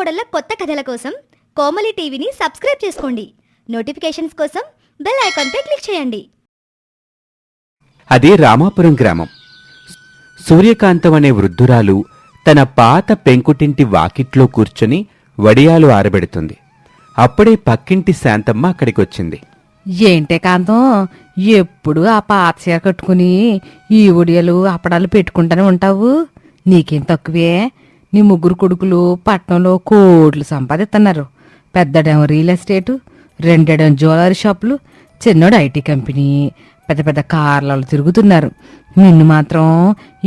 కోడళ్ళ కొత్త కథల కోసం కోమలి టీవీని సబ్స్క్రైబ్ చేసుకోండి. నోటిఫికేషన్స్ కోసం బెల్ ఐకాన్పై క్లిక్ చేయండి. అది రామాపురం గ్రామం. సూర్యకాంతం అనే వృద్ధురాలు తన పాత పెంకుటింటి వాకిట్లో కూర్చొని వడియాలు ఆరబెడుతుంది. అప్పుడే పక్కింటి శాంతమ్మ అక్కడికొచ్చింది. ఏంటే కాంతం, ఎప్పుడు ఆ పాత చీర కట్టుకుని ఈ ఉడియలు అప్పడాలు పెట్టుకుంటూనే ఉంటావు? నీకేం తక్కువే? నీ ముగ్గురు కొడుకులు పట్నంలో కోట్లు సంపాదిస్తున్నారు. పెద్దడేమో రియల్ ఎస్టేటు, రెండేడేమో జ్యువెలరీ షాపులు, చిన్నోడు ఐటీ కంపెనీ, పెద్ద పెద్ద కార్లలో తిరుగుతున్నారు. నిన్ను మాత్రం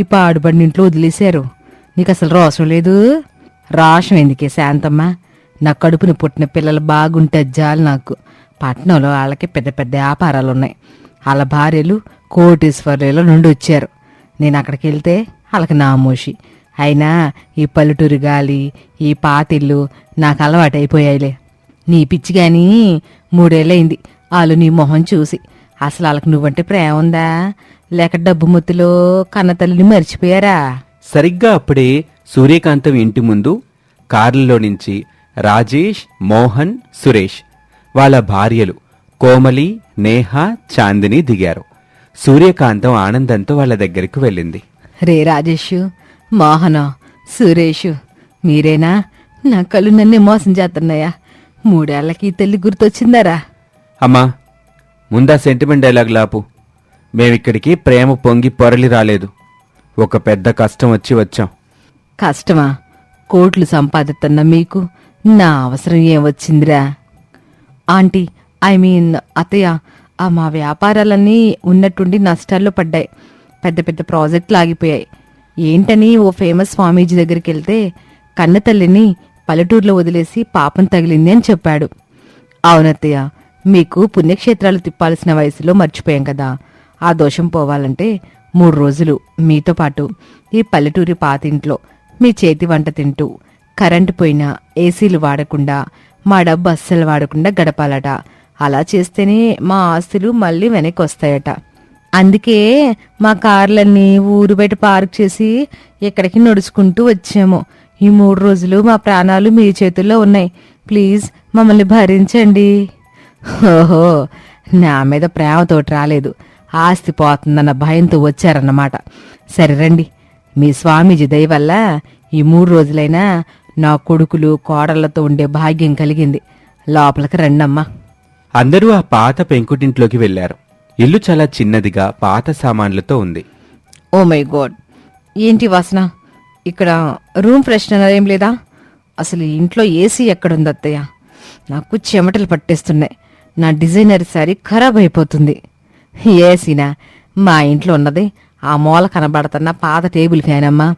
ఈ పాడుబడిన ఇంట్లో వదిలేశారు. నీకు అసలు రోషం లేదు. రోషం ఎందుకే శాంతమ్మ? నా కడుపుని పుట్టిన పిల్లలు బాగుంటే జాలు నాకు. పట్నంలో వాళ్ళకి పెద్ద పెద్ద వ్యాపారాలున్నాయి. వాళ్ళ భార్యలు కోటీశ్వర్యుల నుండి వచ్చారు. నేను అక్కడికి వెళ్తే వాళ్ళకి నామోషి. అయినా ఈ పల్లెటూరు గాలి, ఈ పాతిళ్ళు నాకు అలవాటైపోయాయిలే. నీ పిచ్చి గాని 3 ఏళ్ళయింది వాళ్ళు నీ మొహం చూసి. అసలు వాళ్ళకి నువ్వంటే ప్రేమ ఉందా, లేక డబ్బు మొత్తులో కన్నతల్లిని మర్చిపోయారా? సరిగ్గా అప్పుడే సూర్యకాంతం ఇంటి ముందు కార్లలో నుంచి రాజేష్, మోహన్, సురేష్ వాళ్ళ భార్యలు కోమలి, నేహ, చాందిని దిగారు. సూర్యకాంతం ఆనందంతో వాళ్ళ దగ్గరికి వెళ్ళింది. రే రాజేషు, మోహన, సురేషు, మీరేనా? నా కళ్ళు నన్నే మోసం చేస్తున్నాయా? 3 ఏళ్లకి తల్లి గుర్తొచ్చిందారా? అమ్మా, ముందా సెంటిమెంట్ డైలాగ్ లాపు. మేమిక్కడికి ప్రేమ పొంగి పొరలి రాలేదు. ఒక పెద్ద కష్టం వచ్చాం. కష్టమా? కోట్లు సంపాదిస్తున్న మీకు నా అవసరం ఏం వచ్చిందిరా? ఆంటీ, ఐ మీన్ అత్తయ్య, మా వ్యాపారాలన్నీ ఉన్నట్టుండి నష్టాల్లో పడ్డాయి. పెద్ద పెద్ద ప్రాజెక్టులు ఆగిపోయాయి. ఏంటని ఓ ఫేమస్ స్వామీజీ దగ్గరికి వెళ్తే కన్న తల్లిని పల్లెటూరులో వదిలేసి పాపం తగిలింది అని చెప్పాడు. అవునత్తయ్య, మీకు పుణ్యక్షేత్రాలు తిప్పాల్సిన వయసులో మర్చిపోయాం కదా. ఆ దోషం పోవాలంటే 3 రోజులు మీతో పాటు ఈ పల్లెటూరి పాతింట్లో మీ చేతి వంట తింటూ, కరెంటు పోయినా ఏసీలు వాడకుండా, మా డబ్బు అస్సలు వాడకుండా గడపాలట. అలా చేస్తేనే మా ఆస్తులు మళ్ళీ వెనక్కి వస్తాయట. అందుకే మా కార్లన్నీ ఊరు బయట పార్క్ చేసి ఇక్కడికి నడుచుకుంటూ వచ్చాము. ఈ 3 రోజులు మా ప్రాణాలు మీ చేతుల్లో ఉన్నాయి. ప్లీజ్ మమ్మల్ని భరించండి. ఓహో, నా మీద ప్రేమతోటి రాలేదు, ఆస్తి పోతుందన్న భయంతో వచ్చారన్నమాట. సరే రండి, మీ స్వామీజీ దయ వల్ల ఈ 3 రోజులైనా నా కొడుకులు కోడళ్లతో ఉండే భాగ్యం కలిగింది. లోపలికి రండమ్మా. అందరూ ఆ పాత పెంకుటింట్లోకి వెళ్లారు. ఇల్లు చాలా చిన్నదిగా పాత సామాన్లతో ఉంది. ఓ మై గాడ్, ఏంటి వాసన? ఇక్కడ రూమ్ ఫ్రెషనర్ ఏం లేదా? అసలు ఈ ఇంట్లో ఏసీ ఎక్కడుంది అత్తయ్య? నాకు చెమటలు పట్టేస్తున్నాయి. నా డిజైనర్ శారీ ఖరాబ్ అయిపోతుంది. ఏసీనా? మా ఇంట్లో ఉన్నది ఆ మూల కనబడుతున్న పాత టేబుల్ ఫ్యాన్ అమ్మా.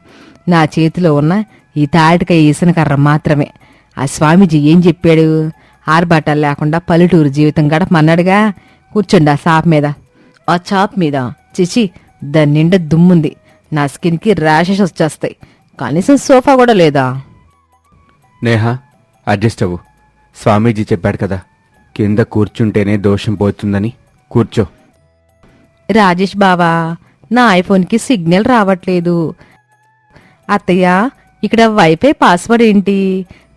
నా చేతిలో ఉన్న ఈ తాటికాయ ఈసిన కర్ర మాత్రమే. ఆ స్వామీజీ ఏం చెప్పాడు? ఆర్బాటాలు లేకుండా పల్లెటూరు జీవితం గడపమన్నాడుగా. కూర్చోండి ఆ చాప్ మీద. ఆ చాప్ మీద చిచి, దాని నిండా దుమ్ముంది. నా స్కిన్కి ర్యాషెస్ వచ్చేస్తాయి. కనీసం సోఫా కూడా లేదా? నేహా, అడ్జస్ట్ అవ్వు. స్వామీజీ చెప్పాడు కదా, కింద కూర్చుంటేనే దోషం పోతుందని. కూర్చో. రాజేష్ బావా, నా ఐఫోన్కి సిగ్నల్ రావట్లేదు. అత్తయ్య, ఇక్కడ వైఫై పాస్వర్డ్ ఏంటి?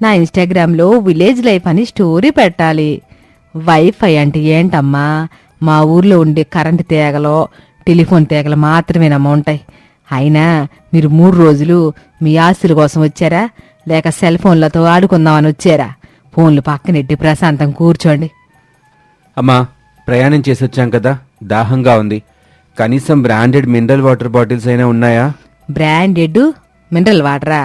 నా ఇన్స్టాగ్రామ్లో విలేజ్ లైఫ్ అని స్టోరీ పెట్టాలి. వైఫై అంటే ఏంటమ్మా? మా ఊర్లో ఉండే కరెంటు తీగలో టెలిఫోన్ తీగలు మాత్రమేనమ్మా ఉంటాయి. అయినా మీరు 3 రోజులు మీ ఆస్తుల కోసం వచ్చారా, లేక సెల్ ఫోన్లతో ఆడుకుందామని వచ్చారా? ఫోన్లు పక్కనెట్టి ప్రశాంతం కూర్చోండి. అమ్మా, ప్రయాణం చేసొచ్చాం కదా, దాహంగా ఉంది. కనీసం బ్రాండెడ్ మినరల్ వాటర్ బాటిల్స్ అయినా ఉన్నాయా? బ్రాండెడ్ మినరల్ వాటరా?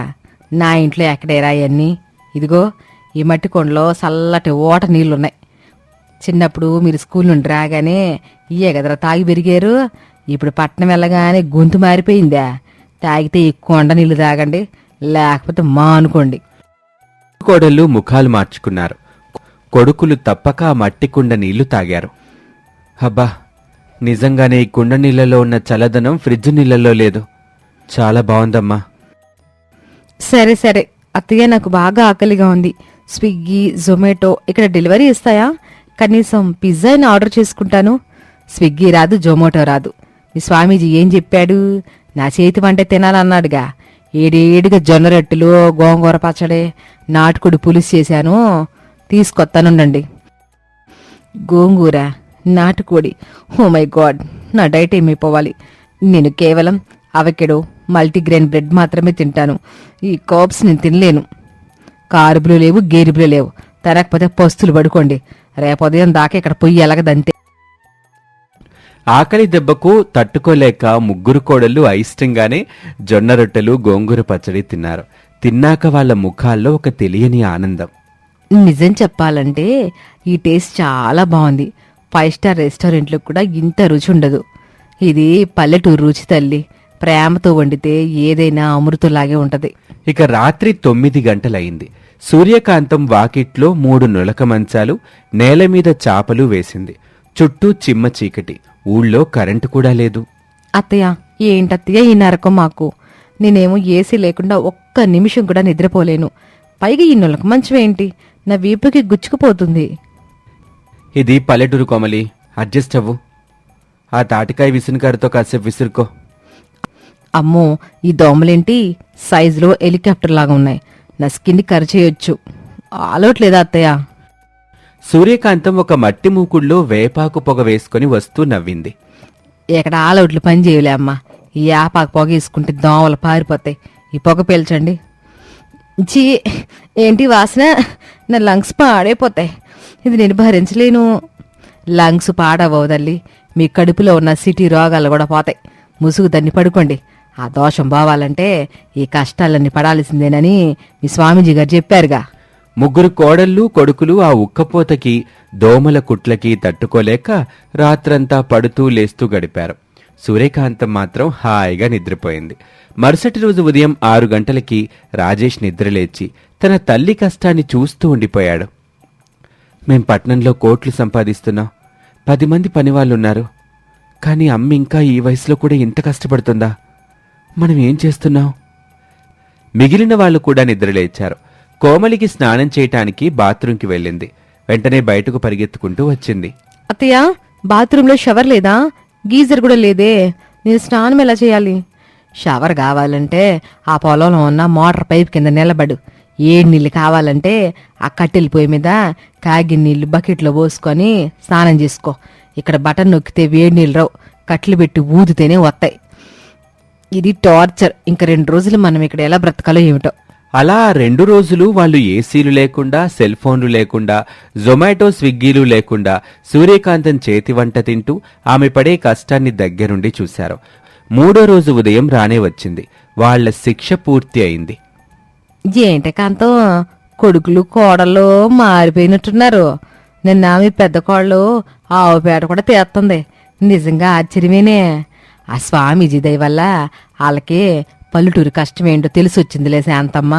నా ఇంట్లో ఎక్కడేరా అవన్నీ? ఇదిగో ఈ మట్టి కొండలో చల్లటి ఓట నీళ్లున్నాయి. చిన్నప్పుడు మీరు స్కూల్ నుండి రాగానే ఇయ్యే కదరా తాగి పెరిగారు. ఇప్పుడు పట్నం వెళ్ళగానే గొంతు మారిపోయిందా? తాగితే ఈ కొండ నీళ్లు తాగండి, లేకపోతే మానుకోండి. కోడళ్ళు ముఖాలు మార్చుకున్నారు. కొడుకులు తప్పక ఆ మట్టి కుండ నీళ్లు తాగారు. అబ్బా, నిజంగానే ఈ కుండ నీళ్లలో ఉన్న చల్లదనం ఫ్రిడ్జ్ నీళ్లలో లేదు. చాలా బాగుందమ్మా. సరే సరే అత్తయ్య, నాకు బాగా ఆకలిగా ఉంది. స్విగ్గీ, జొమాటో ఇక్కడ డెలివరీ ఇస్తాయా? కనీసం పిజ్జాని ఆర్డర్ చేసుకుంటాను. స్విగ్గీ రాదు, జొమాటో రాదు. మీ స్వామీజీ ఏం చెప్పాడు? నా చేతి వంట తినాలన్నాడుగా. ఏడేడిగా జొన్న రొట్టెలు, గోంగూర పచ్చడి, నాటుకోడి పులుసు చేశాను, తీసుకొస్తానుండండి. గోంగూర, నాటుకోడి, ఓ మై గాడ్, నా డైట్ ఏమైపోవాలి. నేను కేవలం అవకెడో, మల్టీగ్రెయిన్ బ్రెడ్ మాత్రమే తింటాను. ఈ కాప్స్ నేను తినలేను. కారుబులు లేవు, గేరుబులు లేవు. తినకపోతే పస్తులు పడుకోండి. రేపు ఉదయం దాకా ఇక్కడ పొయ్యి ఎలగదంతే. ఆకలి దెబ్బకు తట్టుకోలేక ముగ్గురు కోడళ్ళు అయిష్టంగానే జొన్న రొట్టెలు, గోంగూర పచ్చడి తిన్నారు. తిన్నాక వాళ్ళ ముఖాల్లో ఒక తెలియని ఆనందం. నిజం చెప్పాలంటే ఈ టేస్ట్ చాలా బాగుంది. 5 స్టార్ రెస్టారెంట్లో కూడా ఇంత రుచి ఉండదు. ఇది పల్లెటూరు రుచి తల్లి. ప్రేమతో వండితే ఏదైనా అమృతంలాగే ఉంటది. ఇక రాత్రి 9 గంటలయింది. సూర్యకాంతం వాకిట్లో 3 నులక మంచాలు, నేలమీద చాపలు వేసింది. చుట్టూ చిమ్మ చీకటి. ఊళ్ళో కరెంటు కూడా లేదు. అత్తయ్య, ఏంటత్తయ్య ఈ నరకం మాకు? నేనేమో ఏసీ లేకుండా ఒక్క నిమిషం కూడా నిద్రపోలేను. పైగా ఈ నులక మంచం ఏంటి, నా వీపుకి గుచ్చుకుపోతుంది. ఇది పల్లెటూరు కోమలి, అడ్జస్ట్ అవ్వు. ఆ తాటికాయ విసునకారుతో కాసేపు విసురుకో. అమ్మో, ఈ దోమలేంటి సైజులో హెలికాప్టర్ లాగా ఉన్నాయి. నా స్కిన్ని కరిచేయొచ్చు. ఆలోట్లేదా అత్తయ్య? సూర్యకాంతం ఒక మట్టి మూకుళ్ళో వేపాకు పొగ వేసుకుని వస్తూ నవ్వింది. ఇక్కడ ఆలౌట్లు పని చేయలే అమ్మా. ఈ యాపాకు పొగ వేసుకుంటే దోమలు పారిపోతాయి. ఈ పొగ పీల్చండి. చీ, ఏంటి వాసన? నా లంగ్స్ పాడైపోతాయి. ఇది నేను భరించలేను. లంగ్స్ పాడవదల్లి, మీ కడుపులో ఉన్న సిటీ రోగాలు కూడా పోతాయి. ముసుగు దాన్ని పడుకోండి. ఆ దోషం పోవాలంటే ఈ కష్టాలన్నీ పడాల్సిందేనని మీ స్వామీజీ గారు చెప్పారుగా. ముగ్గురు కోడళ్ళు, కొడుకులు ఆ ఉక్కపోతకి, దోమల కుట్లకి తట్టుకోలేక రాత్రంతా పడుతూ లేస్తూ గడిపారు. సూర్యకాంతం మాత్రం హాయిగా నిద్రపోయింది. మరుసటి రోజు ఉదయం 6 గంటలకి రాజేష్ నిద్రలేచి తన తల్లి కష్టాన్ని చూస్తూ ఉండిపోయాడు. మేం పట్నంలో కోట్లు సంపాదిస్తున్నాం, 10 మంది పనివాళ్ళున్నారు. కానీ అమ్మ ఇంకా ఈ వయసులో కూడా ఇంత కష్టపడుతుందా? మనం ఏం చేస్తున్నాం? మిగిలిన వాళ్ళు కూడా నిద్రలేచారు. కోమలికి స్నానం చేయటానికి బాత్రూంకి వెళ్ళింది. వెంటనే బయటకు పరిగెత్తుకుంటూ వచ్చింది. అత్తయ్య, బాత్రూంలో షవర్ లేదా? గీజర్ కూడా లేదే. నేను స్నానం ఎలా చేయాలి? షవర్ కావాలంటే ఆ పొలంలో ఉన్న మోటార్ పైప్ కింద నిలబడు. ఏడు నీళ్ళు కావాలంటే ఆ కట్టెల పొయ్యి మీద కాగిన నీళ్లు బకెట్లో పోసుకొని స్నానం చేసుకో. ఇక్కడ బటన్ నొక్కితే వేడి నీళ్ళు రావు, కట్టెలు పెట్టి ఊదితేనే వస్తాయి. ఇది టార్చర్. ఇంకా 2 రోజులు మనం ఇక్కడ ఎలా బ్రతకాలో ఏమిటో. అలా 2 రోజులు వాళ్ళు ఏసీలు లేకుండా, సెల్ ఫోన్లు లేకుండా, జొమాటో, స్విగ్గీలు లేకుండా సూర్యకాంతం చేతి వంట తింటూ ఆమె పడే కష్టాన్ని దగ్గరుండి చూశారు. 3వ రోజు ఉదయం రానే వచ్చింది. వాళ్ల శిక్ష పూర్తి అయింది. ఏంటే కాంతం, కొడుకులు కోడళ్ళు మారిపోయినట్టున్నారు. నిన్న మీ పెద్ద కోళ్ళు ఆవు పేట కూడా తీస్తుంది. నిజంగా ఆశ్చర్యమేనే. ఆ స్వామీజీ దయ వల్ల వాళ్ళకి పల్లెటూరు కష్టమేంటో తెలిసొచ్చిందిలే శాంతమ్మ.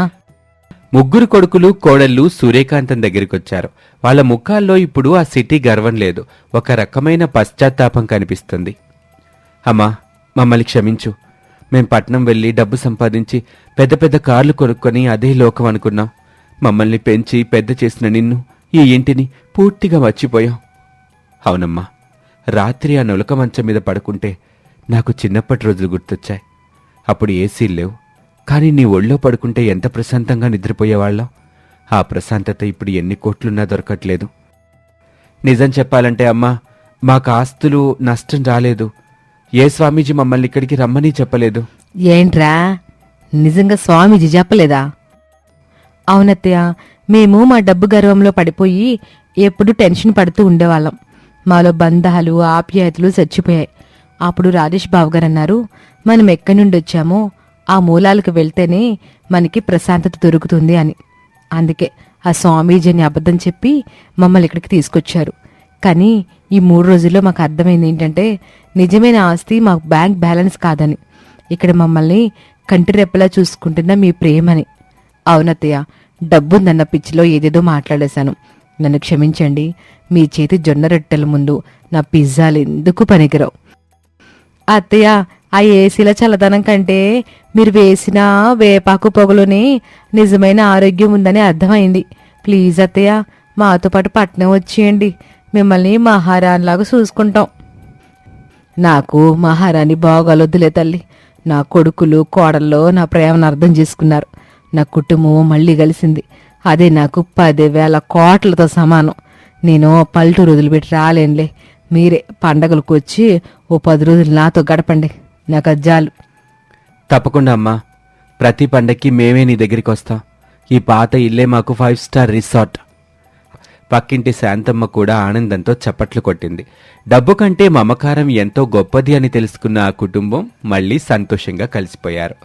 ముగ్గురు కొడుకులు, కోడళ్ళు సూర్యకాంతం దగ్గరికొచ్చారు. వాళ్ళ ముఖాల్లో ఇప్పుడు ఆ సిటీ గర్వం లేదు, ఒక రకమైన పశ్చాత్తాపం కనిపిస్తుంది. అమ్మా, మమ్మల్ని క్షమించు. మేం పట్నం వెళ్ళి డబ్బు సంపాదించి పెద్ద పెద్ద కార్లు కొనుక్కొని అదే లోకం అనుకున్నాం. మమ్మల్ని పెంచి పెద్ద చేసిన నిన్ను, ఈ ఇంటిని పూర్తిగా మర్చిపోయాం. అవునమ్మా, రాత్రి ఆ నులక మంచం మీద పడుకుంటే నాకు చిన్నప్పటి రోజులు గుర్తొచ్చాయి. అప్పుడు ఏసీలు లేవు, కానీ నీ ఒళ్ళో పడుకుంటే ఎంత ప్రశాంతంగా నిద్రపోయేవాళ్ళం. ఆ ప్రశాంతత ఇప్పుడు ఎన్ని కోట్లున్నా దొరకట్లేదు. నిజం చెప్పాలంటే అమ్మా, మాకు ఆస్తులు నష్టం రాలేదు. ఏ స్వామీజీ మమ్మల్ని ఇక్కడికి రమ్మని చెప్పలేదు. ఏంట్రా, నిజంగా స్వామీజీ చెప్పలేదా? అవునత్తయ్య, మేము మా డబ్బు గర్వంలో పడిపోయి ఎప్పుడు టెన్షన్ పడుతూ ఉండేవాళ్ళం. మాలో బంధాలు, ఆప్యాయతలు చచ్చిపోయాయి. అప్పుడు రాజేష్ బాబు గారు అన్నారు, మనం ఎక్కడి నుండి వచ్చామో ఆ మూలాలకు వెళ్తేనే మనకి ప్రశాంతత దొరుకుతుంది అని. అందుకే ఆ స్వామీజీని అబద్ధం చెప్పి మమ్మల్ని ఇక్కడికి తీసుకొచ్చారు. కానీ ఈ 3 రోజుల్లో మాకు అర్థమైంది ఏంటంటే, నిజమైన ఆస్తి మాకు బ్యాంక్ బ్యాలెన్స్ కాదని, ఇక్కడ మమ్మల్ని కంటి రెప్పలా చూసుకుంటున్న మీ ప్రేమని. అవునత్తయ్య, డబ్బుందన్న పిచ్చిలో ఏదేదో మాట్లాడేశాను. నన్ను క్షమించండి. మీ చేతి జొన్న రొట్టెల ముందు నా పిజ్జాలు ఎందుకు పనికిరావు. అత్తయ్య, ఆ ఏసీల చల్లదనం కంటే మీరు వేసిన వేపాకు పొగలోనే నిజమైన ఆరోగ్యం ఉందని అర్థమైంది. ప్లీజ్ అత్తయ్య, మాతో పాటు పట్నం వచ్చేయండి. మిమ్మల్ని మహారాణిలాగా చూసుకుంటాం. నాకు మహారాణి బాగోలొద్దులే తల్లి. నా కొడుకులు కోడల్లో నా ప్రేమను అర్థం చేసుకున్నారు. నా కుటుంబం మళ్ళీ కలిసింది. అదే నాకు 10,000 కోట్లతో సమానం. నేను పల్లెటూరు వదిలిపెట్టి రాలేనులే. మీరే పండగలకు వచ్చి ఓ 10 రోజులు నాతో గడపండి. నాకు అది చాలు. తప్పకుండా అమ్మా, ప్రతి పండక్కి మేమే నీ దగ్గరికి వస్తాం. ఈ పాత ఇల్లే మాకు 5 స్టార్ రిసార్ట్. పక్కింటి శాంతమ్మ కూడా ఆనందంతో చప్పట్లు కొట్టింది. డబ్బు కంటే మమకారం ఎంతో గొప్పది అని తెలుసుకున్న ఆ కుటుంబం మళ్ళీ సంతోషంగా కలిసిపోయారు.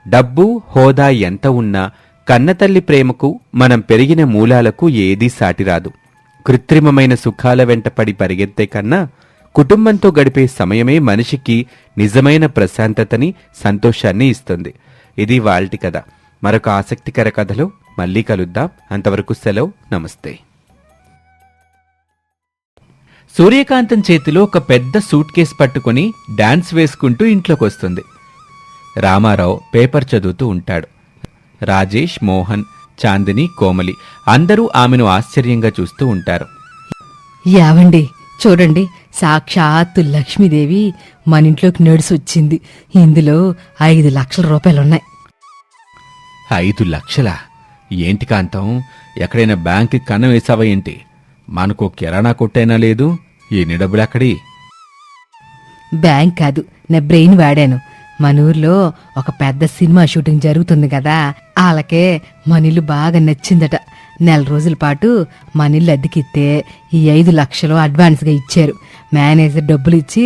డబ్బు హోదా ఎంత ఉన్నా కన్నతల్లి ప్రేమకు, మనం పెరిగిన మూలాలకు ఏదీ సాటిరాదు. కృత్రిమమైన సుఖాల వెంట పడి పరిగెత్తే కన్నా కుటుంబంతో గడిపే సమయమే మనిషికి నిజమైన ప్రశాంతతని, సంతోషాన్ని ఇస్తుంది. ఇది వాల్టి కథ. మరొక ఆసక్తికర కథలో మళ్ళీ కలుద్దాం. అంతవరకు సెలవు. నమస్తే. సూర్యకాంతం చేతిలో ఒక పెద్ద సూట్ కేస్ పట్టుకుని డాన్స్ వేసుకుంటూ ఇంట్లోకొస్తుంది. రామారావు పేపర్ చదువుతూ ఉంటాడు. రాజేష్, మోహన్, చాందిని, కోమలి అందరూ ఆమెను ఆశ్చర్యంగా చూస్తూ ఉంటారు. యావండి, చూడండి, సాక్షాత్తు లక్ష్మీదేవి మన ఇంట్లోకి నడిసొచ్చింది. ఇందులో 5 లక్షల రూపాయలున్నాయి. 5 లక్షలా? ఏంటి కాంతం, ఎక్కడైనా బ్యాంక్కి కన్నం వేసావా ఏంటి? మనకు కిరాణా కొట్టైనా లేదు. ఈ డబ్బులెక్కడి? బ్యాంక్ కాదు, నా బ్రెయిన్ వాడాను. మన ఊర్లో ఒక పెద్ద సినిమా షూటింగ్ జరుగుతుంది కదా, వాళ్ళకే మన ఇల్లు బాగా నచ్చిందట. 4 రోజుల పాటు మన ఇల్లు అద్దెకిస్తే ఈ 5 లక్షలు అడ్వాన్స్గా ఇచ్చారు. మేనేజర్ డబ్బులు ఇచ్చి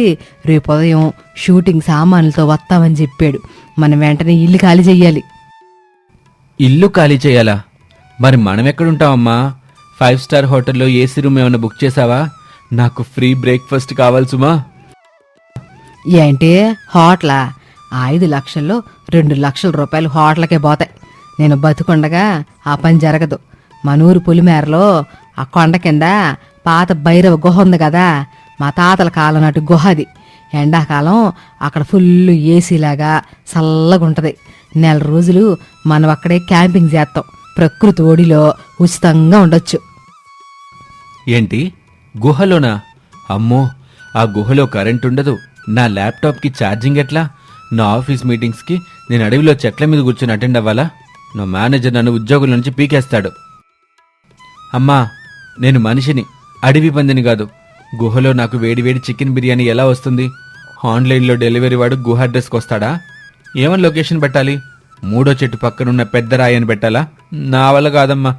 రేపు ఉదయం షూటింగ్ సామాన్లతో వస్తామని చెప్పాడు. మనం వెంటనే ఇల్లు ఖాళీ చెయ్యాలి. ఇల్లు ఖాళీ చేయాలా? మరి మనం ఎక్కడుంటామమ్మా? 5 స్టార్ హోటల్లో ఏసీ రూమ్ ఏమైనా బుక్ చేసావా? నాకు ఫ్రీ బ్రేక్ఫాస్ట్ కావాలి సుమా. ఏంటి హోటలా? 5 లక్షల్లో 2 లక్షల రూపాయలు హోటల్కే పోతాయి. నేను బతుకుండగా ఆ పని జరగదు. మనూరు పులిమేరలో ఆ కొండ కింద పాత భైరవ గుహ ఉంది కదా, మా తాతల కాలం నాటి గుహ అది. ఎండాకాలం అక్కడ ఫుల్ ఏసీలాగా చల్లగుంటది. 4 రోజులు మనం అక్కడే క్యాంపింగ్ చేస్తాం. ప్రకృతి ఒడిలో ఉచితంగా ఉండొచ్చు. ఏంటి, గుహలోనా? అమ్మో, ఆ గుహలో కరెంట్ ఉండదు. నా ల్యాప్టాప్కి ఛార్జింగ్ ఎట్లా? నా ఆఫీస్ మీటింగ్స్కి నేను అడవిలో చెట్ల మీద కూర్చొని అటెండ్ అవ్వాలా? నా మేనేజర్ నన్ను ఉద్యోగుల నుంచి పీకేస్తాడు. అమ్మా, నేను మనిషిని, అడవి పందిని కాదు. గుహలో నాకు వేడివేడి చికెన్ బిర్యానీ ఎలా వస్తుంది? ఆన్లైన్లో డెలివరీ వాడు గుహ అడ్రస్కి వస్తాడా? ఏమని లొకేషన్ పెట్టాలి? 3వ చెట్టు పక్కనున్న పెద్ద రాయి అని పెట్టాలా? నా వల్ల కాదమ్మా.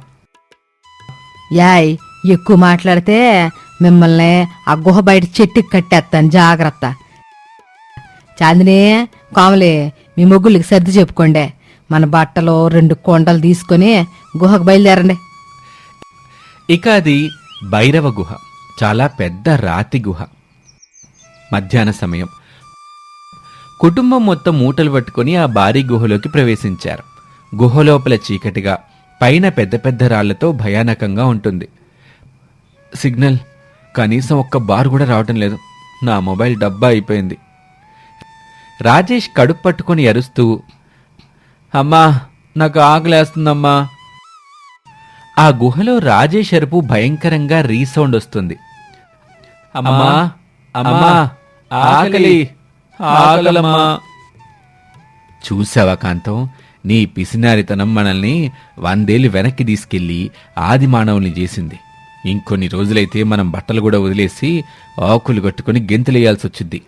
యాయ్, ఎక్కువ మాట్లాడితే మిమ్మల్ని ఆ గుహ బయట చెట్టుకి కట్టేస్తాను, జాగ్రత్త. చాందిని, కోమలి, మీ ముగ్గులకి సర్ది చెప్పుకోండి. మన బట్టలో 2 కొండలు తీసుకొని గుహకు బయలుదేరండి. ఇక అది భైరవ గుహ. చాలా పెద్ద రాతి గుహ. మధ్యాహ్న సమయం. కుటుంబం మొత్తం మూటలు పట్టుకుని ఆ భారీ గుహలోకి ప్రవేశించారు. గుహలోపల చీకటిగా, పైన పెద్ద పెద్ద రాళ్లతో భయానకంగా ఉంటుంది. సిగ్నల్ కనీసం ఒక్క బార్ కూడా రావటం లేదు. నా మొబైల్ డబ్బా అయిపోయింది. రాజేష్ కడుపు పట్టుకుని అరుస్తూ, అమ్మా, నాకు ఆకలేస్తుందమ్మా. ఆ గుహలో రాజేష్ అరుపు భయంకరంగా రీసౌండ్ వస్తుంది. అమ్మా, అమ్మా, ఆకలి, ఆకలమ్మా. చూసావా కాంతం, నీ పిసినారితనం మనల్ని 100 ఏళ్ళు వెనక్కి తీసుకెళ్లి ఆది మానవుల్ని చేసింది. ఇంకొన్ని రోజులైతే మనం బట్టలు కూడా వదిలేసి ఆకులు కట్టుకుని గెంతులేయాల్సి వచ్చింది.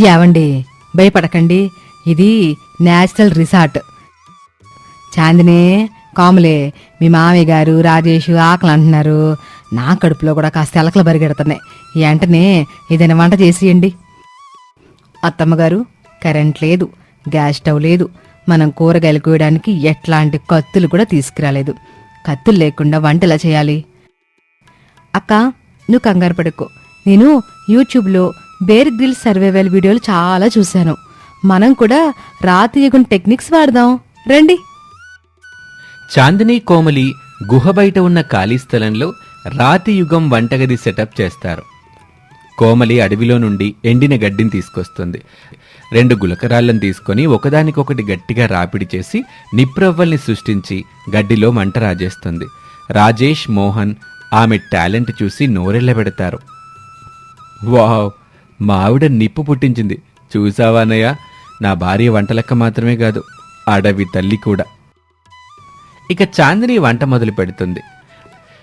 ఏవండి, భయపడకండి, ఇది నేచురల్ రిసార్ట్. చాందిని, కాములే, మీ మామయ్య గారు రాజేష్ ఆకలి అంటున్నారు. నా కడుపులో కూడా కాస్త ఎలకలు బరిగెడుతున్నాయి. వెంటనే ఏదైనా వంట చేసియండి. అత్తమ్మగారు, కరెంట్ లేదు, గ్యాస్ స్టవ్ లేదు, మనం కూరగాయలు కోయడానికి ఎట్లాంటి కత్తులు కూడా తీసుకురాలేదు. కత్తులు లేకుండా వంట ఎలా చేయాలి? అక్క, నువ్వు కంగారు పడుకో. నేను యూట్యూబ్లో బేర్ గ్రిల్స్ సర్వైవల్ వీడియోలు చాలా చూశాను. మనం కూడా రాతి యుగం టెక్నిక్స్ వాడదాం రండి. చాందిని, కోమలి గుహ బయట ఉన్న ఖాళీ స్థలంలో రాతి యుగం వంటగది సెటప్ చేస్తారు. కోమలి అడవిలో నుండి ఎండిన గడ్డిని తీసుకొస్తుంది. 2 గులకరాళ్లను తీసుకొని ఒకదానికొకటి గట్టిగా రాపిడి చేసి నిప్రవ్వల్ని సృష్టించి గడ్డిలో మంట రాజేస్తుంది. రాజేష్, మోహన్ ఆమె టాలెంట్ చూసి నోరెళ్లబెడతారు. వావ్, మా ఆవిడ నిప్పు పుట్టించింది చూసావానయ్య. నా భార్య వంటలక్క మాత్రమే కాదు, అడవి తల్లి కూడా. ఇక చాందిని వంట మొదలు పెడుతుంది.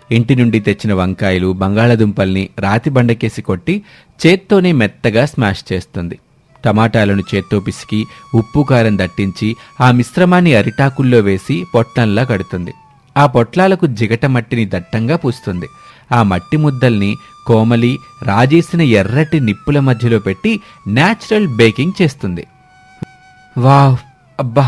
ఇంటి నుండి తెచ్చిన వంకాయలు, బంగాళాదుంపల్ని రాతి బండకేసి కొట్టి చేత్తోనే మెత్తగా స్మాష్ చేస్తుంది. టమాటాలను చేత్తో పిసికి ఉప్పు కారం దట్టించి ఆ మిశ్రమాన్ని అరిటాకుల్లో వేసి పొట్లంలా కడుతుంది. ఆ పొట్లాలకు జిగట మట్టిని దట్టంగా పూస్తుంది. ఆ మట్టి ముద్దల్ని కోమలి రాజేసిన ఎర్రటి నిప్పుల మధ్యలో పెట్టి న్యాచురల్ బేకింగ్ చేస్తుంది. వావ్, అబ్బా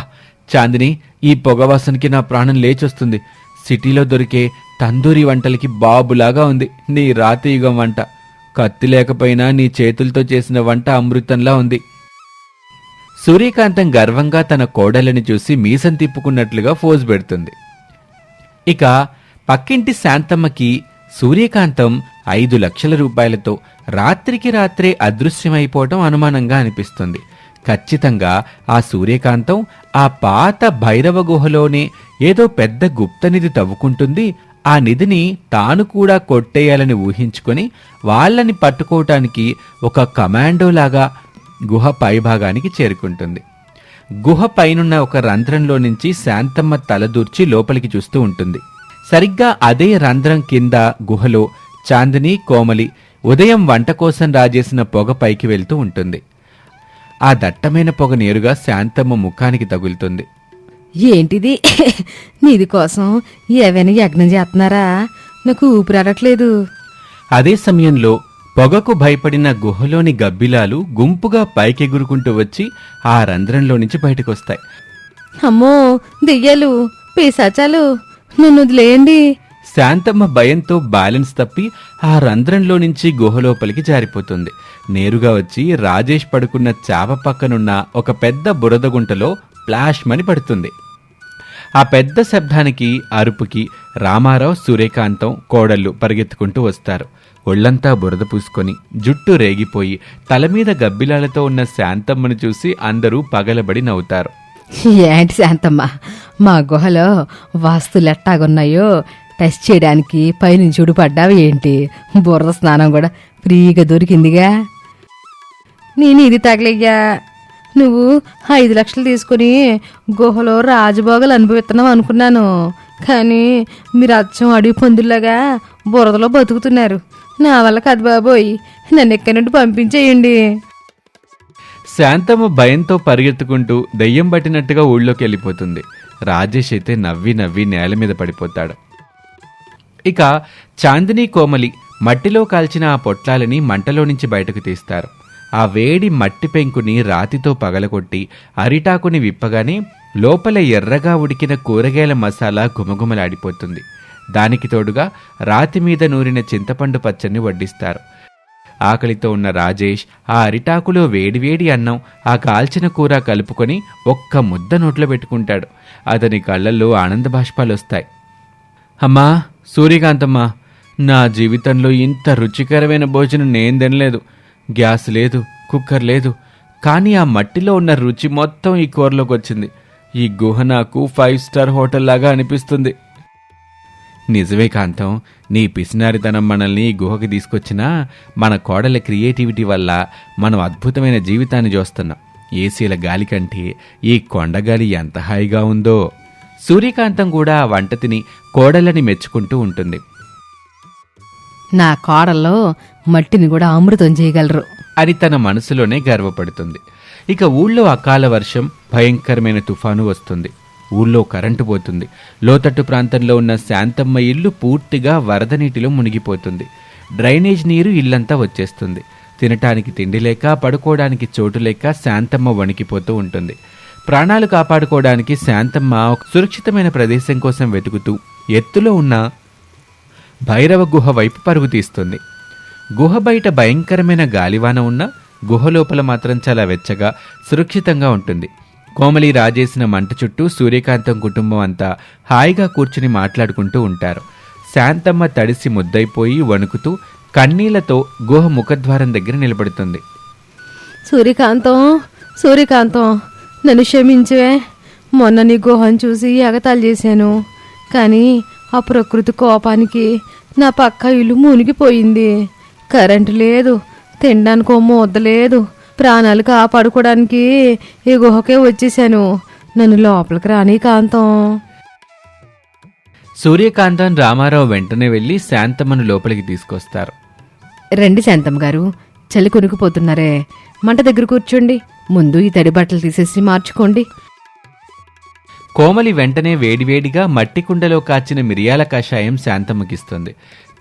చాందిని, ఈ పొగవాసనకి నా ప్రాణం లేచొస్తుంది. సిటీలో దొరికే తందూరి వంటలకి బాబులాగా ఉంది నీ రాతియుగం వంట. కత్తి లేకపోయినా నీ చేతులతో చేసిన వంట అమృతంలా ఉంది. సూర్యకాంతం గర్వంగా తన కోడలని చూసి మీసం తిప్పుకున్నట్లుగా ఫోజ్ పెడుతుంది. ఇక పక్కింటి శాంతమ్మకి సూర్యకాంతం 5 లక్షల రూపాయలతో రాత్రికి రాత్రే అదృశ్యమైపోవటం అనుమానంగా అనిపిస్తుంది. ఖచ్చితంగా ఆ సూర్యకాంతం ఆ పాత భైరవ గుహలోనే ఏదో పెద్ద గుప్తనిధి తవ్వుకుంటుంది. ఆ నిధిని తాను కూడా కొట్టేయాలని ఊహించుకొని వాళ్ళని పట్టుకోవటానికి ఒక కమాండోలాగా గుహ పైభాగానికి చేరుకుంటుంది. గుహ పైనున్న ఒక రంధ్రంలో నుంచి శాంతమ్మ తలదూర్చి లోపలికి చూస్తూ ఉంటుంది. సరిగ్గా అదే రంధ్రం కింద గుహలో చాందిని, కోమలి ఉదయం వంట కోసం రాజేసిన పొగ పైకి వెళ్తూ ఉంటుంది. ఆ దట్టమైన పొగ నేరుగా శాంతమ్మ ముఖానికి తగులుతుంది. ఏంటిది? నీది కోసం ఏవైనా యజ్ఞం చేస్తున్నారా? నాకు ఊపిరాడట్లేదు. అదే సమయంలో పొగకు భయపడిన గుహలోని గబ్బిలాలు గుంపుగా పైకెగురుకుంటూ వచ్చి ఆ రంధ్రంలో నుంచి బయటకొస్తాయి. అమ్మో, దెయ్యాలు, పిశాచాలు, నన్ను వదిలేయండి. శాంతమ్మ భయంతో బ్యాలెన్స్ తప్పి ఆ రంధ్రంలో నుంచి గుహలోపలికి జారిపోతుంది. నేరుగా వచ్చి రాజేష్ పడుకున్న చాప పక్కనున్న ఒక పెద్ద బురద గుంటలో ప్లాష్ మని పడుతుంది. ఆ పెద్ద శబ్దానికి, అరుపుకి రామారావు, సూర్యకాంతం కోడళ్ళు పరిగెత్తుకుంటూ వస్తారు. ఒళ్లంతా బురద పూసుకొని జుట్టు రేగిపోయి తలమీద గబ్బిలాలతో ఉన్న శాంతమ్మను చూసి అందరూ పగలబడి నవ్వుతారు. ఏంటి శాంతమ్మ, మా గుహలో వాస్తులెట్టాగున్నాయో టెస్ట్ చేయడానికి పైనుంచి ఊడిపడ్డావు ఏంటి? బురద స్నానం కూడా ఫ్రీగా దొరికిందిగా. నేను ఇది తగలయ్యా. నువ్వు 5 లక్షలు తీసుకుని గుహలో రాజభోగాలు అనుభవిస్తున్నావు అనుకున్నాను. కానీ మీరు అచ్చం అడవి పందుల్లాగా బురదలో బతుకుతున్నారు. నా వల్ల కాదు బాబోయ్, నన్ను ఎక్కడి నుండి పంపించేయండి. శాంతమ్మ భయంతో పరిగెత్తుకుంటూ దెయ్యం పట్టినట్టుగా ఊళ్ళోకి వెళ్ళిపోతుంది. రాజేష్ అయితే నవ్వి నవ్వి నేల మీద పడిపోతాడు. ఇక చాందిని, కోమలి మట్టిలో కాల్చిన ఆ పొట్లాలని మంటలో నుంచి బయటకు తీస్తారు. ఆ వేడి మట్టి పెంకుని రాతితో పగలగొట్టి అరిటాకుని విప్పగానే లోపల ఎర్రగా ఉడికిన కూరగాయల మసాలా గుమగుమలాడిపోతుంది. దానికి తోడుగా రాతి మీద నూరిన చింతపండు పచ్చడిని వడ్డిస్తారు. ఆకలితో ఉన్న రాజేష్ ఆ అరిటాకులో వేడివేడి అన్నం, ఆ కాల్చిన కూర కలుపుకొని ఒక్క ముద్ద నోట్లో పెట్టుకుంటాడు. అతని కళ్ళల్లో ఆనంద బాష్పాలొస్తాయి. అమ్మా సూర్యకాంతమ్మ, నా జీవితంలో ఇంత రుచికరమైన భోజనం నేను తినలేదు. గ్యాస్ లేదు, కుక్కర్ లేదు, కానీ ఆ మట్టిలో ఉన్న రుచి మొత్తం ఈ కూరలోకి వచ్చింది. ఈ గుహ నాకు 5 స్టార్ హోటల్ లాగా అనిపిస్తుంది. నిజమే కాంతం, నీ పిసినారితనం మనల్ని ఈ గుహకి తీసుకొచ్చినా మన కోడల క్రియేటివిటీ వల్ల మనం అద్భుతమైన జీవితాన్ని చూస్తున్నాం. ఏసీల గాలి కంటే ఈ కొండగాలి ఎంత హాయిగా ఉందో. సూర్యకాంతం కూడా ఆ వంట తిని కోడలని మెచ్చుకుంటూ ఉంటుంది. నా కోడల్లో మట్టిని కూడా అమృతం చేయగలరు అని తన మనసులోనే గర్వపడుతుంది. ఇక ఊళ్ళో అకాల వర్షం, భయంకరమైన తుఫాను వస్తుంది. ఊళ్ళో కరెంటు పోతుంది. లోతట్టు ప్రాంతంలో ఉన్న శాంతమ్మ ఇల్లు పూర్తిగా వరద నీటిలో మునిగిపోతుంది. డ్రైనేజ్ నీరు ఇల్లంతా వచ్చేస్తుంది. తినటానికి తిండి లేక, పడుకోవడానికి చోటు లేక శాంతమ్మ వణికిపోతూ ఉంటుంది. ప్రాణాలు కాపాడుకోవడానికి శాంతమ్మ ఒక సురక్షితమైన ప్రదేశం కోసం వెతుకుతూ ఎత్తులో ఉన్న భైరవ గుహ వైపు పరుగు తీస్తుంది. గుహ బయట భయంకరమైన గాలివాన ఉన్నా గుహ లోపల మాత్రం చాలా వెచ్చగా, సురక్షితంగా ఉంటుంది. కోమలి రాజేసిన మంట చుట్టూ సూర్యకాంతం కుటుంబం అంతా హాయిగా కూర్చుని మాట్లాడుకుంటూ ఉంటారు. శాంతమ్మ తడిసి ముద్దైపోయి వణుకుతూ కన్నీళ్లతో గుహ ముఖద్వారం దగ్గర నిలబడుతుంది. సూర్యకాంతం, సూర్యకాంతం, నన్ను క్షమించవే. మొన్న నీ గుహను చూసి ఎగతాళి చేశాను. కానీ ఆ ప్రకృతి కోపానికి నా పక్క ఇల్లు మునిగిపోయింది. కరెంటు లేదు, తినడానికి ఓ ముద్ద లేదు, ప్రాణాలు కాపాడుకోవడానికి ఈ గుహకే వచ్చేసాను. నన్ను లోపలికి రాని కాంతం. సూర్యకాంతం రామారావు వెంటనే వెళ్లి శాంతమ్మను లోపలికి తీసుకొస్తారు. రండి శాంతమ్మ గారు, చలి కొనుక్కుపోతున్నారే, మంట దగ్గర కూర్చోండి. ముందు ఈ తడి బట్టలు తీసేసి మార్చుకోండి. కోమలి వెంటనే వేడివేడిగా మట్టి కుండలో కాచిన మిరియాల కషాయం శాంతమ్మకిస్తుంది.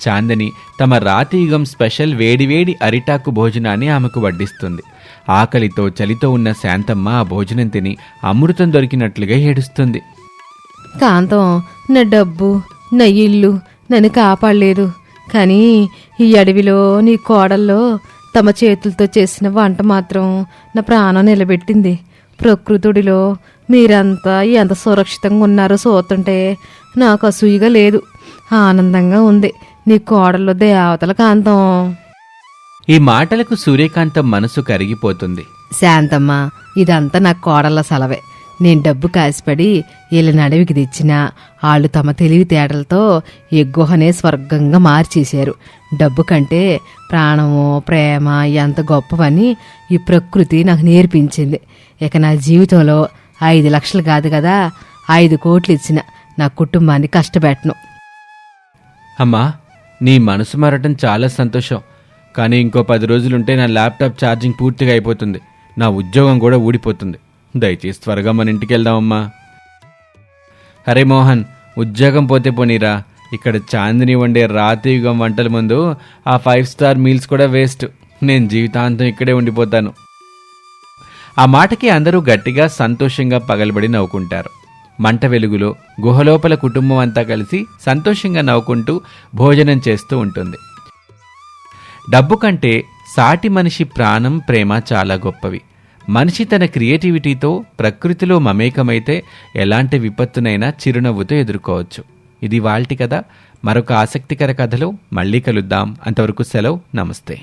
చాందని తమ రాతియుగం స్పెషల్ వేడివేడి అరిటాకు భోజనాన్ని ఆమెకు వడ్డిస్తుంది. ఆకలితో చలితో ఉన్న శాంతమ్మ ఆ భోజనం తిని అమృతం దొరికినట్లుగా ఏడుస్తుంది. కాంతం, నా డబ్బు, నా ఇల్లు నన్ను కాపాడలేదు, కానీ ఈ అడవిలో నీ కోడల్లో తమ చేతులతో చేసిన వంట మాత్రం నా ప్రాణం నిలబెట్టింది. ప్రకృతుడిలో మీరంతా ఎంత సురక్షితంగా ఉన్నారో చూస్తుంటే నాకు అసూయగా లేదు, ఆనందంగా ఉంది. నీ కోడల్లో దేవతల కాంతం. ఈ మాటలకు సూర్యకాంతం మనసు కరిగిపోతుంది. శాంతమ్మ, ఇదంతా నా కోడళ్ళ సలవే. నేను డబ్బు కాసిపడి వీళ్ళని అడవికి తెచ్చినా వాళ్ళు తమ తెలివితేటలతో ఈ గుహనే స్వర్గంగా మార్చేశారు. డబ్బు కంటే ప్రాణము, ప్రేమ ఎంత గొప్పవని ఈ ప్రకృతి నాకు నేర్పించింది. ఇక నా జీవితంలో 5 లక్షలు కాదు కదా, 5 కోట్లు ఇచ్చిన నా కుటుంబాన్ని కష్టపెట్టను. అమ్మా, నీ మనసు మారటం చాలా సంతోషం. కానీ ఇంకో 10 రోజులుంటే నా ల్యాప్టాప్ ఛార్జింగ్ పూర్తిగా అయిపోతుంది. నా ఉద్యోగం కూడా ఊడిపోతుంది. దయచేసి త్వరగా మన ఇంటికి వెళ్దామమ్మా. అరే మోహన్, ఉద్యోగం పోతే పోనీరా, ఇక్కడ చాందిని వండే రాతియుగం వంటల ముందు ఆ 5 స్టార్ మీల్స్ కూడా వేస్ట్. నేను జీవితాంతం ఇక్కడే ఉండిపోతాను. ఆ మాటకి అందరూ గట్టిగా సంతోషంగా పగలబడి నవ్వుకుంటారు. మంట వెలుగులో గుహలోపల కుటుంబం అంతా కలిసి సంతోషంగా నవ్వుకుంటూ భోజనం చేస్తూ ఉంటుంది. డబ్బు కంటే సాటి మనిషి ప్రాణం, ప్రేమ చాలా గొప్పవి. మనిషి తన క్రియేటివిటీతో ప్రకృతిలో మమేకమైతే ఎలాంటి విపత్తునైనా చిరునవ్వుతో ఎదుర్కోవచ్చు. ఇది వాల్టి కథ. మరొక ఆసక్తికర కథలో మళ్ళీ కలుద్దాం. అంతవరకు సెలవు. నమస్తే.